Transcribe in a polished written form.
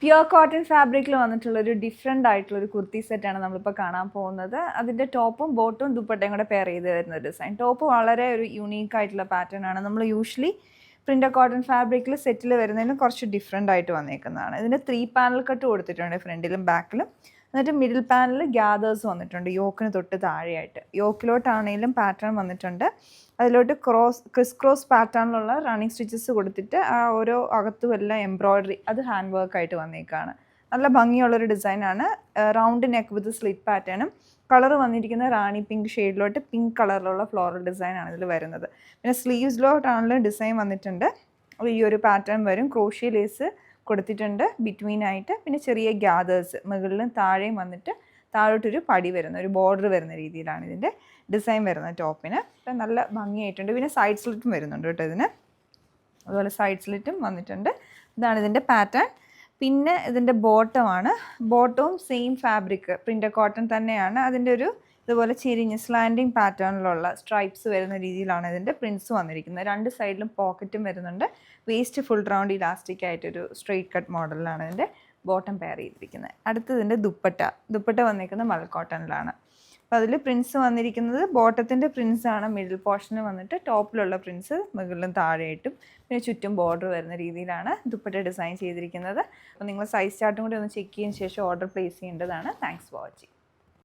Pure cotton ഫാബ്രിക്കിൽ വന്നിട്ടുള്ളൊരു different ആയിട്ടുള്ളൊരു കുർത്തി സെറ്റാണ് നമ്മളിപ്പോൾ കാണാൻ പോകുന്നത്. അതിൻ്റെ ടോപ്പും ബോട്ടും ദുപ്പട്ടയും കൂടെ പെയർ ചെയ്ത് വരുന്ന ഡിസൈൻ. ടോപ്പ് വളരെ ഒരു യുണീക്ക് ആയിട്ടുള്ള പാറ്റേൺ ആണ്. നമ്മൾ യൂഷ്വലി പ്രിൻ്റഡ് കോട്ടൺ ഫാബ്രിക്കിൽ സെറ്റിൽ വരുന്നതിനും കുറച്ച് ഡിഫറെൻ്റ് ആയിട്ട് വന്നേക്കുന്നതാണ്. ഇതിന് 3 പാനൽ കട്ട് കൊടുത്തിട്ടുണ്ട് ഫ്രണ്ടിലും ബാക്കിലും. എന്നിട്ട് മിഡിൽ പാനൽ ഗ്യാദേഴ്സ് വന്നിട്ടുണ്ട് യോക്കിന് തൊട്ട് താഴെയായിട്ട്. യോക്കിലോട്ടാണെങ്കിലും പാറ്റേൺ വന്നിട്ടുണ്ട്. അതിലോട്ട് ക്രിസ് ക്രോസ് പാറ്റേണിലുള്ള റണ്ണിങ് സ്റ്റിച്ചസ് കൊടുത്തിട്ട് ആ ഓരോ അകത്തും എല്ലാം എംബ്രോയ്ഡറി അത് ഹാൻഡ് വർക്കായിട്ട് വന്നേക്കാണ്. നല്ല ഭംഗിയുള്ളൊരു ഡിസൈനാണ്. റൗണ്ട് നെക്ക് വിത്ത് സ്ലിറ്റ് പാറ്റേണും കളർ വന്നിരിക്കുന്ന റാണി പിങ്ക് ഷെയ്ഡിലോട്ട് പിങ്ക് കളറിലുള്ള ഫ്ലോറൽ ഡിസൈനാണ് ഇതിൽ വരുന്നത്. പിന്നെ സ്ലീവ്സിലോട്ടാണെങ്കിലും ഡിസൈൻ വന്നിട്ടുണ്ട്. ഈ ഒരു പാറ്റേൺ വരും. ക്രോഷ്യ ലേസ് കൊടുത്തിട്ടുണ്ട് ബിറ്റ്വീൻ ആയിട്ട്. പിന്നെ ചെറിയ ഗ്യാദേഴ്സ് മുകളിലും താഴെയും വന്നിട്ട് താഴോട്ടൊരു പടി വരുന്ന ഒരു ബോർഡർ വരുന്ന രീതിയിലാണ് ഇതിൻ്റെ ഡിസൈൻ വരുന്നത് ടോപ്പിന്. അപ്പം നല്ല ഭംഗിയായിട്ടുണ്ട്. പിന്നെ സൈഡ് സ്ലിറ്റും വരുന്നുണ്ട് കേട്ടോ ഇതിന്. അതുപോലെ സൈഡ് സ്ലിറ്റും വന്നിട്ടുണ്ട്. ഇതാണ് ഇതിൻ്റെ പാറ്റേൺ. പിന്നെ ഇതിൻ്റെ ബോട്ടമാണ്. ബോട്ടവും സെയിം ഫാബ്രിക് പ്രിൻ്റഡ് കോട്ടൺ തന്നെയാണ്. അതിൻ്റെ ഒരു ഇതുപോലെ ചെരിഞ്ഞ് സ്ലാൻഡിങ് പാറ്റേണിലുള്ള സ്ട്രൈപ്സ് വരുന്ന രീതിയിലാണ് ഇതിൻ്റെ പ്രിൻസ് വന്നിരിക്കുന്നത്. 2 സൈഡിലും പോക്കറ്റും വരുന്നുണ്ട്. വേസ്റ്റ് ഫുൾ റൗണ്ട് ഇലാസ്റ്റിക് ആയിട്ടൊരു സ്ട്രെയിറ്റ് കട്ട് മോഡലിലാണ് ഇതിൻ്റെ ബോട്ടം പെയർ ചെയ്തിരിക്കുന്നത്. അടുത്തതിൻ്റെ ദുപ്പട്ട വന്നിരിക്കുന്നത് മൽ കോട്ടണിലാണ്. അപ്പോൾ അതിൽ പ്രിൻസ് വന്നിരിക്കുന്നത് ബോട്ടത്തിൻ്റെ പ്രിൻസാണ് മിഡിൽ പോർഷന് വന്നിട്ട്, ടോപ്പിലുള്ള പ്രിൻസ് മുകളിലും താഴെയായിട്ടും പിന്നെ ചുറ്റും ബോർഡർ വരുന്ന രീതിയിലാണ് ദുപ്പട്ട ഡിസൈൻ ചെയ്തിരിക്കുന്നത്. അപ്പോൾ നിങ്ങൾ സൈസ് ചാർട്ടും കൂടി ഒന്ന് ചെക്ക് ചെയ്തതിന് ശേഷം ഓർഡർ പ്ലേസ് ചെയ്യേണ്ടതാണ്. Thanks for watching.